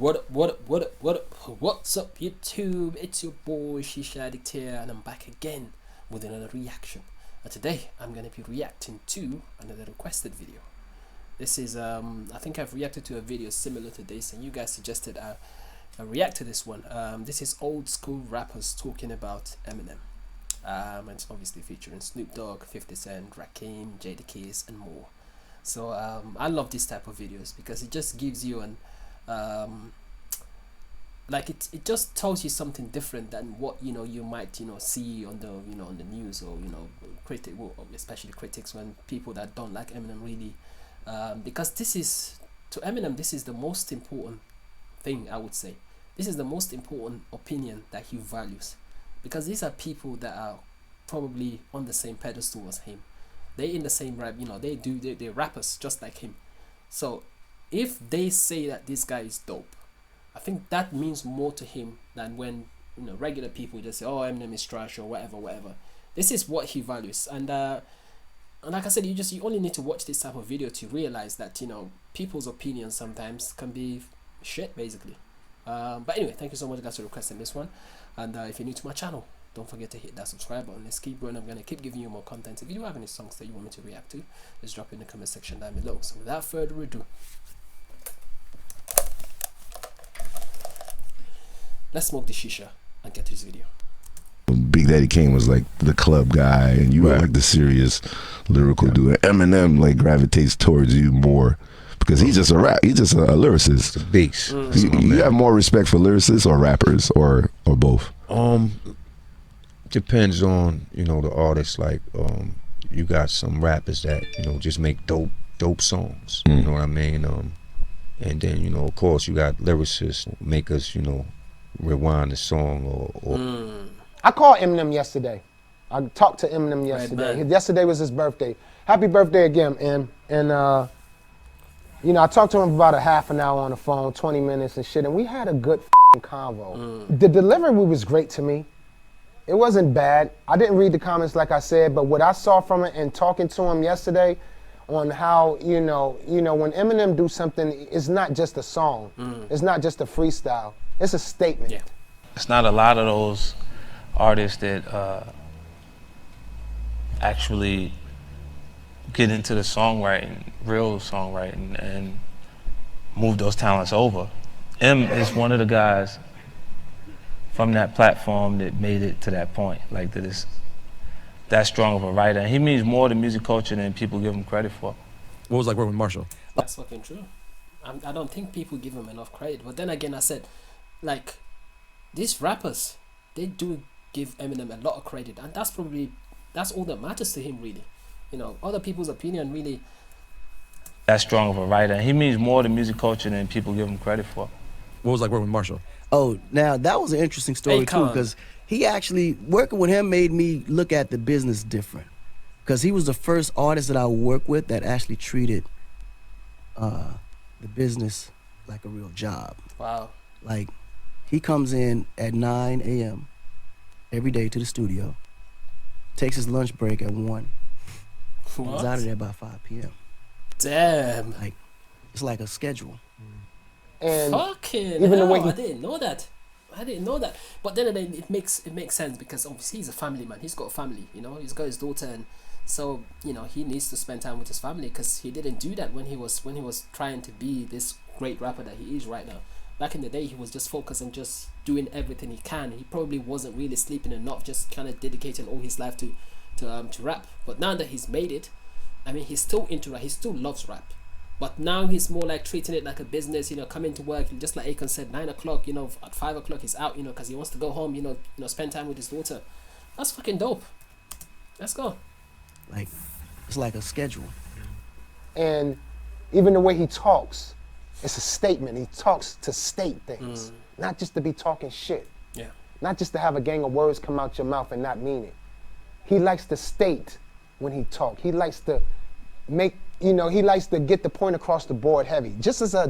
What's up, YouTube? It's your boy Shisha Addict here, and I'm back again with another reaction. And today I'm gonna be reacting to another requested video. This is I think I've reacted to a video similar to this, and you guys suggested I react to this one. This is old school rappers talking about Eminem. And it's obviously featuring Snoop Dogg, 50 Cent, Rakim, Jadakiss, and more. So I love this type of videos because it just gives you an like it just tells you something different than what you might see on the on the news, or especially critics, when people that don't like Eminem really, because this is, to Eminem, this is the most important thing. I would say this is the most important opinion that he values, because these are people that are probably on the same pedestal as him. They're in the same rap, they're rappers just like him. So if they say that this guy is dope, I think that means more to him than when regular people just say, oh, Eminem is trash or whatever. This is what he values, and like I said, you only need to watch this type of video to realize that people's opinions sometimes can be shit, basically. But anyway, thank you so much guys for requesting this one, and if you're new to my channel, don't forget to hit that subscribe button. Let's keep going. I'm gonna keep giving you more content. If you do have any songs that you want me to react to, just drop it in the comment section down below. So without further ado, let's smoke the shisha and get to this video. Big Daddy Kane was like the club guy, and you were like the serious lyrical dude. Eminem like gravitates towards you more because he's just a he's just a lyricist. It's a beast. You have more respect for lyricists or rappers, or both? Depends on the artist. Like you got some rappers that just make dope songs. You know what I mean? And then of course you got lyricists make us rewind the song or I called Eminem yesterday. I talked to Eminem yesterday. Yesterday was his birthday. Happy birthday again, Em. And I talked to him about a half an hour on the phone, 20 minutes and shit, and we had a good convo. The delivery was great to me. It wasn't bad. I didn't read the comments like I said, but what I saw from it and talking to him yesterday on how, when Eminem do something, it's not just a song. It's not just a freestyle. It's a statement. Yeah. It's not a lot of those artists that actually get into the songwriting, real songwriting, and move those talents over. M is one of the guys from that platform that made it to that point, like that is that strong of a writer. And he means more to music culture than people give him credit for. What was it like working with Marshall? That's fucking true. I don't think people give him enough credit. But then again, I said, like, these rappers, they do give Eminem a lot of credit, and that's all that matters to him, really. Other people's opinion really. That strong of a writer. And he means more to music culture than people give him credit for. What was it like working with Marshall? Oh, now that was an interesting story too, because he actually, working with him made me look at the business different. Because he was the first artist that I worked with that actually treated the business like a real job. Wow. Like, he comes in at 9 a.m. every day to the studio, takes his lunch break at 1. He's out of there by 5 p.m. Damn. Like, it's like a schedule. And fucking even hell, the way I didn't know that. But then again, it makes sense, because obviously he's a family man. He's got a family, he's got his daughter, and so he needs to spend time with his family, because he didn't do that when he was trying to be this great rapper that he is right now. Back in the day, he was just focused on just doing everything he can. He probably wasn't really sleeping enough, just kind of dedicating all his life to rap. But now that he's made it, I mean, he's still into rap. He still loves rap. But now he's more like treating it like a business, coming to work, just like Akon said, 9 o'clock, at 5 o'clock he's out, because he wants to go home, spend time with his daughter. That's fucking dope. Let's go. Like, it's like a schedule. And even the way he talks, it's a statement. He talks to state things, not just to be talking shit. Yeah. Not just to have a gang of words come out your mouth and not mean it. He likes to state when he talks. He likes to make, he likes to get the point across the board heavy, just as I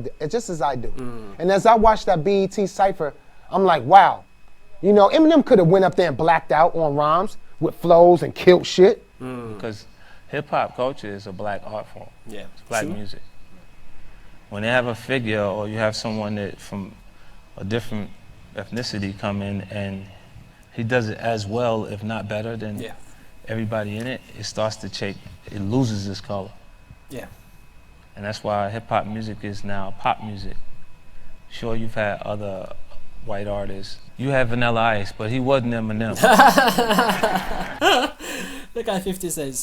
do. And as I watched that BET Cypher, I'm like, wow. Eminem could have went up there and blacked out on rhymes with flows and killed shit. Because hip-hop culture is a black art form. Yeah. It's black music. When they have a figure, or you have someone that from a different ethnicity come in and he does it as well, if not better, than everybody in it, it starts to change. It loses its color. Yeah. And that's why hip hop music is now pop music. Sure, you've had other white artists. You had Vanilla Ice, but he wasn't Eminem. Look at 50 Cent,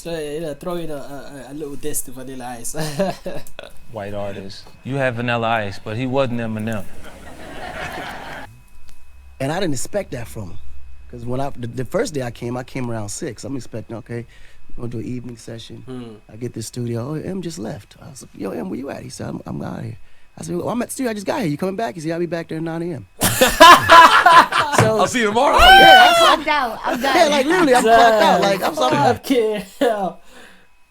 throw in a little diss to Vanilla Ice. White artists. You had Vanilla Ice, but he wasn't Eminem. And I didn't expect that from him. Because when the first day I came around 6. I'm expecting, okay, we're going to do an evening session. I get this studio. Oh, M just left. I was like, yo, M, where you at? He said, I'm out of here. I said, well, I'm at the studio. I just got here. You coming back? He said, I'll be back there at 9 a.m. So, I'll see you tomorrow. Yeah, I'm clocked out. I'm done. yeah, like literally, I'm clocked out. Like, I'm sorry. Okay.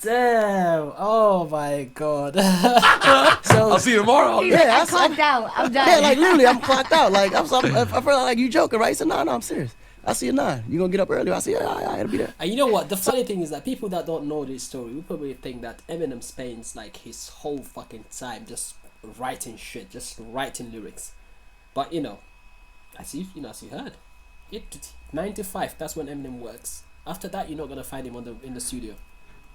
Damn. Oh my God. So, I'll see you tomorrow. yeah, I'm clocked out. I'm done. yeah, like literally, I'm clocked out. Like, I felt like you joking, right? He said, no, I'm serious. I see you 9. You gonna get up early? I said, yeah, I gotta be there. And you know what? The funny thing is that people that don't know this story will probably think that Eminem spends like his whole fucking time just writing shit, just writing lyrics. But you know, as you heard, 95. That's when Eminem works. After that, you're not gonna find him in the studio.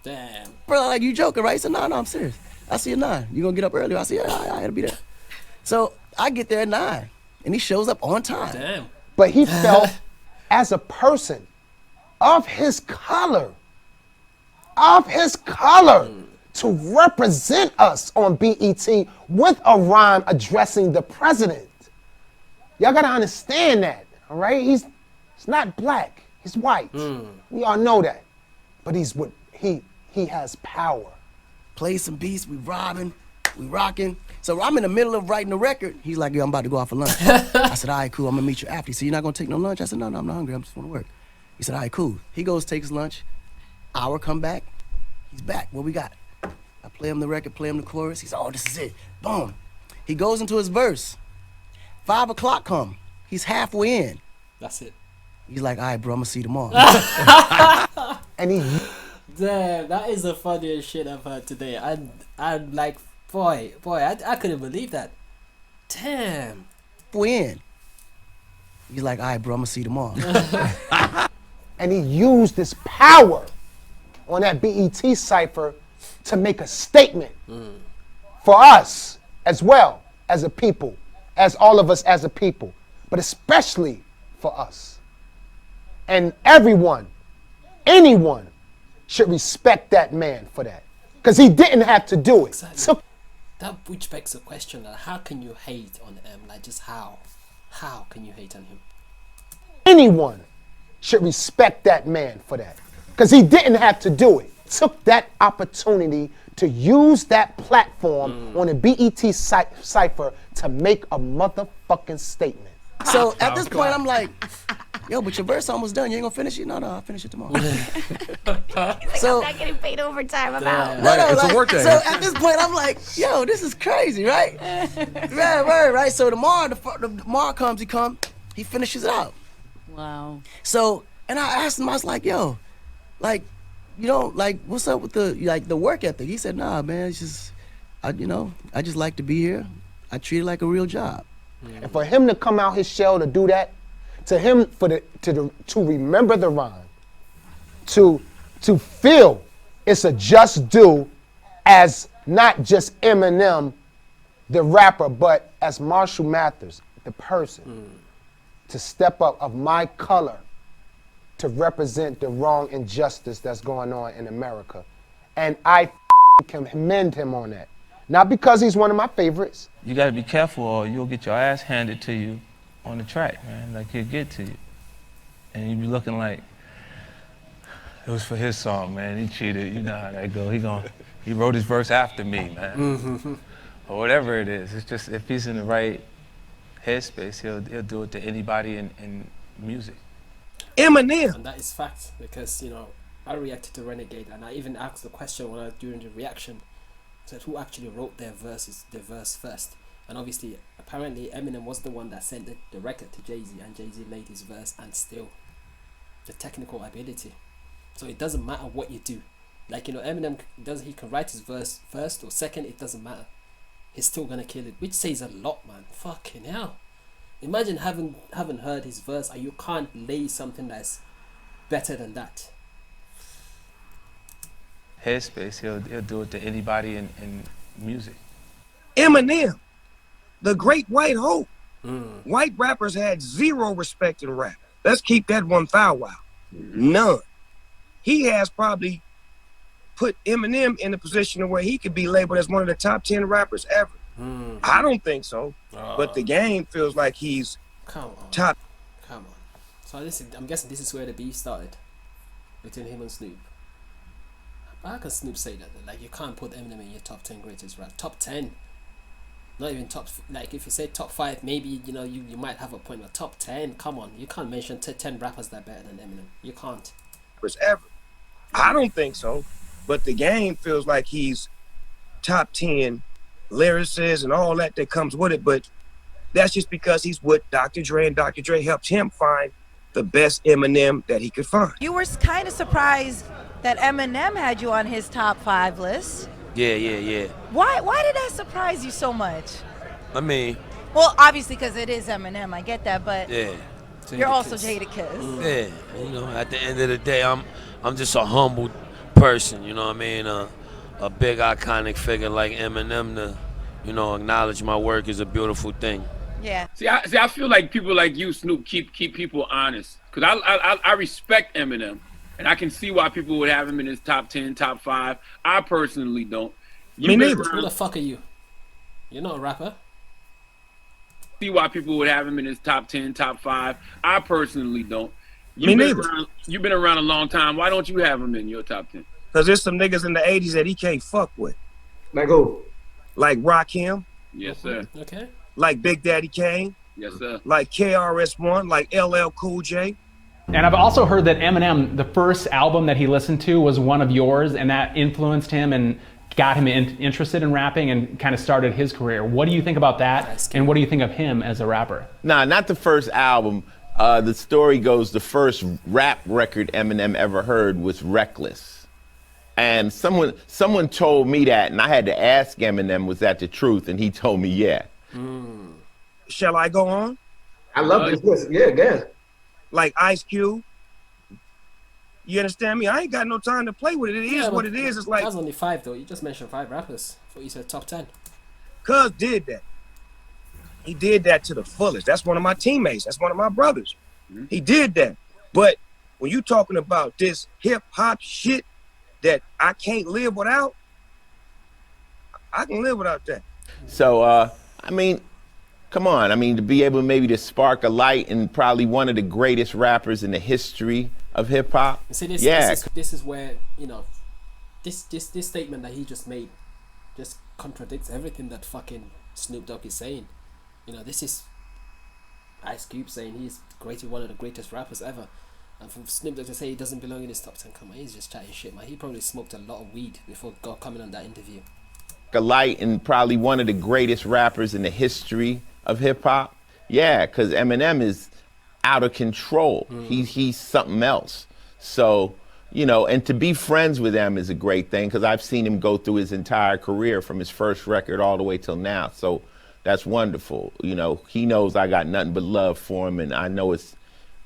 Damn. Bro, like you joking, right? He said, no, I'm serious. I see you 9. You gonna get up early? I said, yeah, I gotta be there. So I get there at 9, and he shows up on time. Damn. But he felt as a person of his color, to represent us on BET with a rhyme addressing the president. Y'all gotta understand that, all right? He's not black, he's white. We all know that. But he has power. Play some beats, we robbing, we rocking. So I'm in the middle of writing the record. He's like, yo, I'm about to go out for lunch. I said, all right, cool, I'm gonna meet you after. He said, you're not gonna take no lunch? I said, no, I'm not hungry, I just wanna work. He said, all right, cool. He goes, takes lunch, hour come back, he's back, what we got? I play him the record, play him the chorus. He said, oh, this is it, boom. He goes into his verse. 5 o'clock come, he's halfway in. That's it. He's like, all right, bro, I'm gonna see you tomorrow. And he Damn, that is the funniest shit I've heard today. I'm like, boy, I couldn't believe that. Damn. Halfway in. He's like, all right, bro, I'm gonna see you tomorrow. and he used his power on that BET cipher to make a statement for us as well as a people, as all of us as a people, but especially for us. And everyone, anyone should respect that man for that, because he didn't have to do it. Exactly. So that which begs the question, like, how can you hate on M? Like, just how can you hate on him? Anyone should respect that man for that, because he didn't have to do it. Took that opportunity to use that platform on a BET cipher to make a motherfucking statement. So at this point, I'm like, yo, but your verse almost done. You ain't gonna finish it? No, I'll finish it tomorrow. So I'm not getting paid overtime. I'm out. No, It's a like, work day. So at this point, I'm like, yo, this is crazy, right? right. So tomorrow, tomorrow comes, he finishes it out. Wow. So, and I asked him, I was like, yo, like, you know, like, what's up with the work ethic? He said, nah, man, it's just, I just like to be here. I treat it like a real job. And for him to come out his shell to do that, to him to remember the rhyme, to feel it's a just due as not just Eminem, the rapper, but as Marshall Mathers, the person, to step up of my color to represent the wrong injustice that's going on in America. And I commend him on that. Not because he's one of my favorites. You gotta be careful or you'll get your ass handed to you on the track, man. Like, he'll get to you. And you be looking like, it was for his song, man. He cheated, you know how that go. He wrote his verse after me, man. Or whatever it is. It's just, if he's in the right headspace, he'll do it to anybody in music. Eminem. And that is fact, because, you know, I reacted to Renegade, and I even asked the question during the reaction, said who actually wrote their verse first. And obviously, apparently Eminem was the one that sent the record to Jay-Z, and Jay-Z made his verse, and still the technical ability. So it doesn't matter what you do. Like, you know, Eminem he can write his verse first or second, it doesn't matter. He's still gonna kill it, which says a lot, man. Fucking hell. Imagine having heard his verse and you can't lay something that's better than that. Headspace, he'll do it to anybody in music. Eminem, the great white hope. White rappers had zero respect in rap. Let's keep that 1,000. None. He has probably put Eminem in a position where he could be labeled as one of the top 10 rappers ever. I don't think so. But the game feels like he's top. Come on. So I'm guessing this is where the beef started between him and Snoop. How can Snoop say that? Like, you can't put Eminem in your top 10 greatest rap. Top 10. Not even top, like if you say top 5, maybe, you know, you might have a point, but top 10, come on. You can't mention 10 rappers that are better than Eminem. You can't. Ever. I don't think so. But the game feels like he's top 10 lyricists and all that comes with it. But that's just because he's with Dr. Dre, and Dr. Dre helped him find the best Eminem that he could find. You were kind of surprised that Eminem had you on his top 5 list. Yeah. Why did that surprise you so much? I mean, well, obviously because it is Eminem, I get that, but yeah. You're also Jadakiss. Yeah, you know, at the end of the day, I'm just a humble person, you know what I mean? A big iconic figure like Eminem to, you know, acknowledge my work is a beautiful thing. Yeah. See, I feel like people like you, Snoop, keep people honest. Cause I respect Eminem, and I can see why people would have him in his top 10, top 5. I personally don't. Me neither. Who the fuck are you? You're not a rapper. See why people would have him in his top 10, top 5. I personally don't. Me neither. You've been around a long time. Why don't you have him in your top 10? Because there's some niggas in the 80s that he can't fuck with. Like who? Like Rakim. Yes, sir. Okay. Like Big Daddy Kane. Yes, sir. Like KRS-One. Like LL Cool J. And I've also heard that Eminem, the first album that he listened to was one of yours, and that influenced him and got him interested in rapping and kind of started his career. What do you think about that? And what do you think of him as a rapper? Nah, not the first album. The story goes the first rap record Eminem ever heard was Reckless. And someone told me that, and I had to ask Eminem, was that the truth? And he told me, yeah. Shall I go on? I love this list. Yeah, good. Like Ice Cube. You understand me? I ain't got no time to play with it. It is what it is. It's like... That's only 5, though. You just mentioned 5 rappers. For you said top 10. Cuz did that. He did that to the fullest. That's one of my teammates. That's one of my brothers. He did that. But when you talking about this hip-hop shit that I can't live without, I can live without that. So, I mean, come on. I mean, to be able maybe to spark a light in probably one of the greatest rappers in the history of hip hop. See, this is where, you know, this statement that he just made just contradicts everything that fucking Snoop Dogg is saying. You know, this is Ice Cube saying he's one of the greatest rappers ever. And for Snoop Dogg to say he doesn't belong in his top 10, come on, he's just chatting shit, man. He probably smoked a lot of weed before coming on that interview. A light in probably one of the greatest rappers in the history of hip hop. Yeah, because Eminem is out of control. He's something else. So, you know, and to be friends with him is a great thing because I've seen him go through his entire career from his first record all the way till now. So that's wonderful. You know, he knows I got nothing but love for him, and I know it's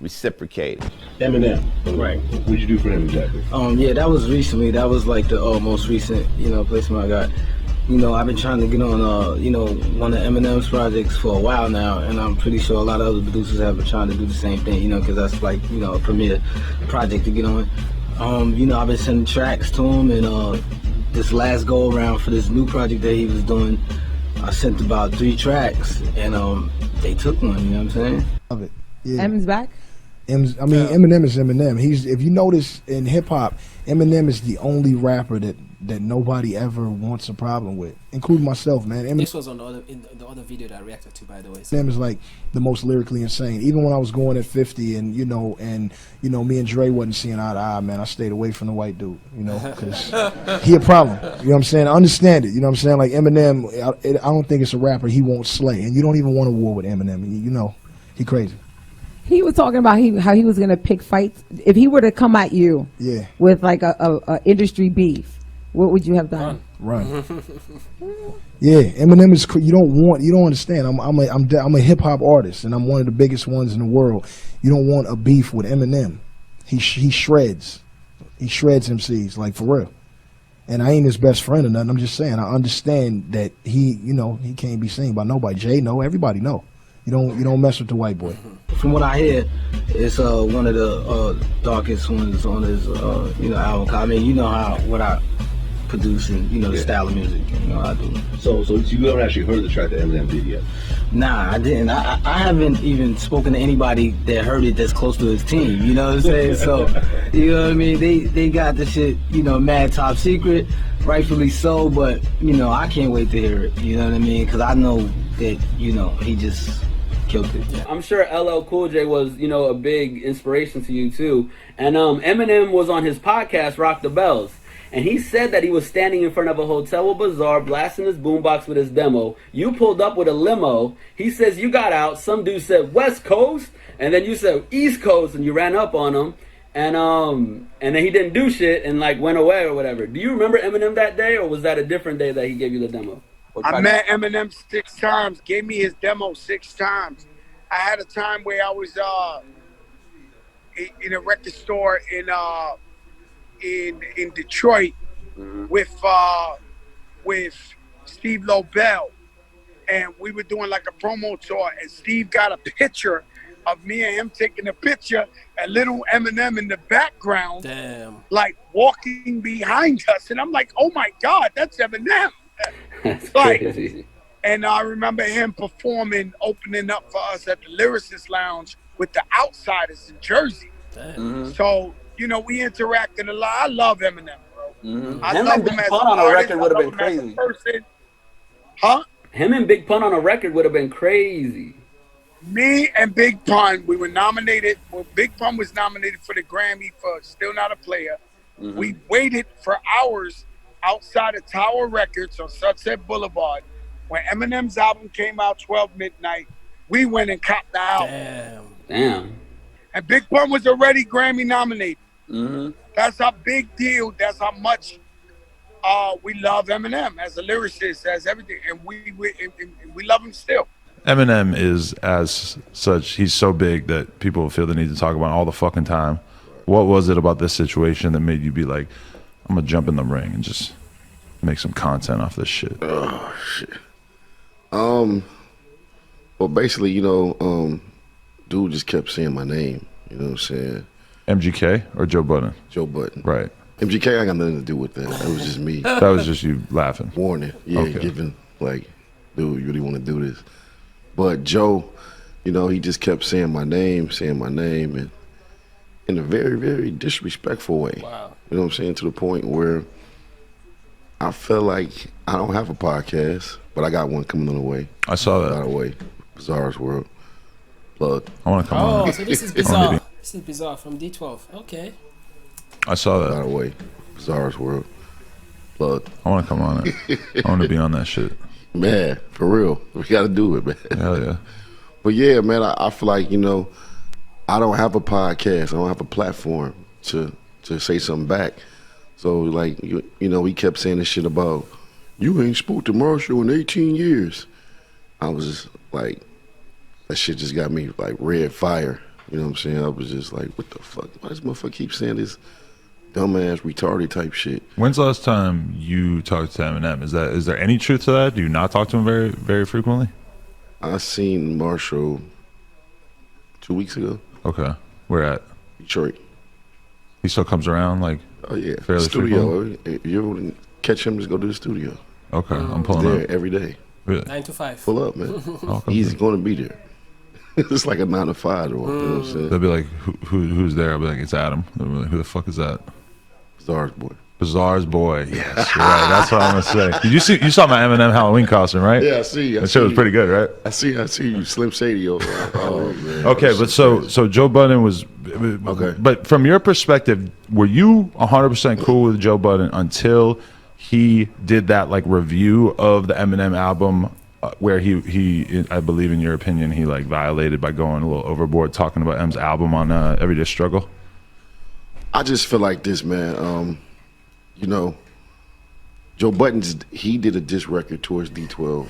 reciprocated. Eminem, right? What'd you do for him exactly? Yeah, that was recently. That was like the most recent, you know, placement I got. You know, I've been trying to get on, you know, one of Eminem's projects for a while now, and I'm pretty sure a lot of other producers have been trying to do the same thing, you know, because that's like, you know, a premier project to get on. You know, I've been sending tracks to him, and this last go around for this new project that he was doing, I sent about 3 tracks, and they took one. You know what I'm saying? Love it. Yeah. Eminem's back. Eminem is Eminem. If you notice in hip hop, Eminem is the only rapper that nobody ever wants a problem with, including myself, man. This was on the other video that I reacted to, by the way. Eminem is like the most lyrically insane. Even when I was going at 50, and you know, me and Dre wasn't seeing eye to eye, man. I stayed away from the white dude, you know, because he a problem. You know what I'm saying? I understand it. You know what I'm saying? Like Eminem, I don't think it's a rapper he won't slay, and you don't even want a war with Eminem. You know, he crazy. He was talking about how he was gonna pick fights if he were to come at you, with like a industry beef. What would you have done? Run. Yeah, Eminem is. You don't understand. I'm a hip hop artist, and I'm one of the biggest ones in the world. You don't want a beef with Eminem. He shreds. He shreds MCs, like, for real. And I ain't his best friend or nothing. I'm just saying, I understand that he can't be seen by nobody. Jay know, everybody know. You don't mess with the white boy. From what I hear, it's one of the darkest ones on his album. I mean, you know what I produce and the style of music. You know how I do. So you haven't actually heard the track that Eminem did yet? Nah, I didn't. I haven't even spoken to anybody that heard it that's close to his team. You know what I'm saying? So, you know what I mean? They got the shit, mad top secret, rightfully so. But I can't wait to hear it. You know what I mean? Because I know that he just killed it. I'm sure LL Cool J was, a big inspiration to you too. And Eminem was on his podcast, Rock the Bells. And he said that he was standing in front of a hotel bazaar blasting his boombox with his demo. You pulled up with a limo. He says you got out. Some dude said West Coast. And then you said East Coast and you ran up on him. And then he didn't do shit and went away or whatever. Do you remember Eminem that day, or was that a different day that he gave you the demo? I met Eminem 6 times, gave me his demo 6 times. I had a time where I was in a record store in Detroit with Steve Lobel, and we were doing like a promo tour, and Steve got a picture of me and him taking a picture, and little Eminem in the background, walking behind us, and I'm like, oh my God, that's Eminem. That's crazy. And I remember him opening up for us at the Lyricist Lounge with the Outsiders in Jersey. So, we interacted a lot. I love Eminem, bro. I love him as Pun on a record would have been crazy. Huh? Him and Big Pun on a record would have been crazy. Me and Big Pun, we were nominated. Well, Big Pun was nominated for the Grammy for Still Not a Player. We waited for hours outside of Tower Records on Sunset Boulevard. When Eminem's album came out, 12 midnight, we went and copped the album. Damn. And Big Pun was already Grammy nominated. That's a big deal. That's how much we love Eminem as a lyricist, as everything, and we love him still. Eminem is, as such, he's so big that people feel the need to talk about all the fucking time. What was it about this situation that made you be like, I'm gonna jump in the ring and just make some content off this shit? Oh shit. Well, basically, dude just kept saying my name. You know what I'm saying? MGK or Joe Budden? Joe Budden. Right. MGK, I got nothing to do with that. That was just me. That was just you laughing. Warning. Yeah, Okay. giving, like, dude, you really want to do this? But Joe, he just kept saying my name, and in a very, very disrespectful way. Wow. You know what I'm saying? To the point where I feel like I don't have a podcast, but I got one coming on the way. I saw that. By the way, Bizarre's World. Plug. I want to come on. Oh, so this is Bizarre. This is Bizarre from D12. Okay. I saw that. By the way, Bizarre's World. Plug. I want to come on it. I want to be on that shit. Man, for real. We got to do it, man. Hell yeah. But yeah, man, I feel like, I don't have a podcast. I don't have a platform to say something back. So, like, he kept saying this shit about, you ain't spoke to Marshall in 18 years. I was just like, that shit just got me, like, red fire. You know what I'm saying? I was just like, what the fuck? Why does motherfucker keep saying this dumbass, retarded type shit? When's the last time you talked to Eminem? Is there any truth to that? Do you not talk to him very, very frequently? I seen Marshall 2 weeks ago. Okay. Where at? Detroit. He still comes around, like, oh yeah, fairly studio. frequently? If you ever catch him, just go to the studio. Okay, I'm pulling there up. every day. Really? 9 to 5. Pull up, man. He's going to be there. It's like a 9 to 5 or what, you know what I'm saying? They'll be like, who's there? I'll be like, it's Adam. They'll be like, who the fuck is that? Bizarre's boy. Bizarre's boy. Yes, you're right. That's what I'm gonna say. Did you saw my Eminem Halloween costume, right? Yeah, I see. That shit was pretty good, right? I see you, Slim Shady. Oh man. Okay, but so Joe Budden was okay. But from your perspective, were you 100% cool with Joe Budden until he did that like review of the Eminem album, where he I believe in your opinion he like violated by going a little overboard talking about M's album on Everyday Struggle? I just feel like this, man. Joe Budden's, he did a diss record towards D12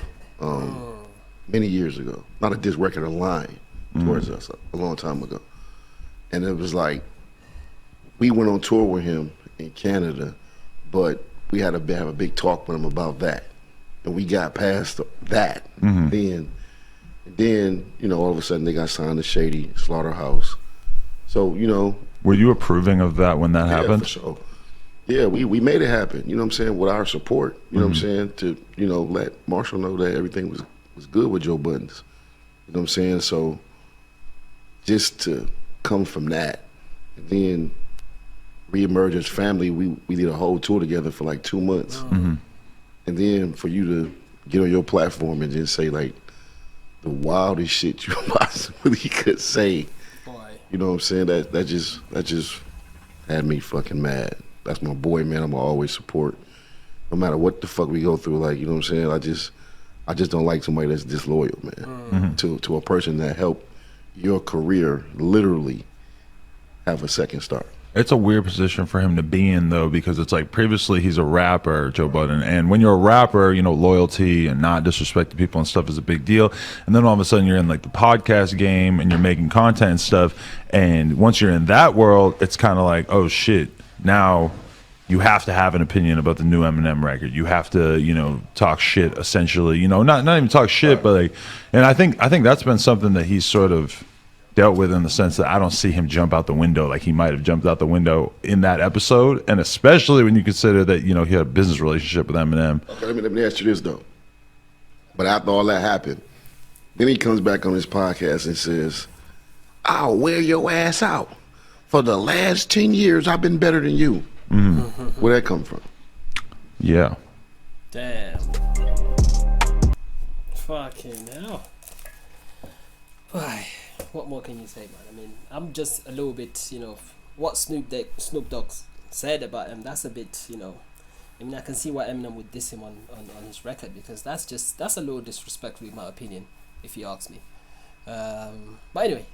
many years ago. Not a diss record, a line towards us a long time ago. And it was like, we went on tour with him in Canada, but we had to have a big talk with him about that. And we got past that. Then, you know, all of a sudden they got signed to Shady, Slaughterhouse. So, you know. Were you approving of that when that happened? For sure. Yeah, we made it happen, you know what I'm saying, with our support, you know what I'm saying, to, you know, let Marshall know that everything was good with Joe Budden's. You know what I'm saying? So just to come from that and then reemerge as family, we did a whole tour together for like 2 months. And then for you to get on your platform and just say like the wildest shit you possibly could say. You know what I'm saying? That just had me fucking mad. That's my boy, man. I'm gonna always support, no matter what the fuck we go through. Like, you know what I'm saying? I just don't like somebody that's disloyal, man. To a person that helped your career literally have a second start. It's a weird position for him to be in, though, because it's like previously he's a rapper, Joe Budden, and when you're a rapper, you know, loyalty and not disrespecting people and stuff is a big deal. And then all of a sudden you're in like the podcast game and you're making content and stuff. And once you're in that world, it's kind of like, oh shit, now you have to have an opinion about the new Eminem record. You have to, you know, talk shit essentially. You know, not even talk shit, but like, and I think that's been something that he's sort of dealt with in the sense that I don't see him jump out the window like he might have jumped out the window in that episode, and especially when you consider that, you know, he had a business relationship with Eminem. Okay, let me ask you this though. But after all that happened, then he comes back on his podcast and says, "I'll wear your ass out. For the last 10 years, I've been better than you." Where'd that come from? Yeah. Damn. Fucking hell. Why? What more can you say, man? I mean, I'm just a little bit, you know, what Snoop Dogg said about him, that's a bit, you know, I mean, I can see why Eminem would diss him on his record, because that's a little disrespectful in my opinion, if you ask me. But anyway,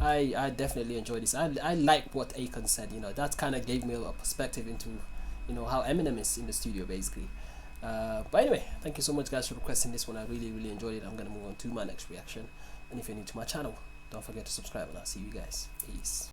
I definitely enjoyed this. I like what Akon said, you know, that kind of gave me a perspective into, you know, how Eminem is in the studio, basically. But anyway, thank you so much, guys, for requesting this one. I really enjoyed it. I'm going to move on to my next reaction. And if you're new to my channel, don't forget to subscribe, and I'll see you guys. Peace.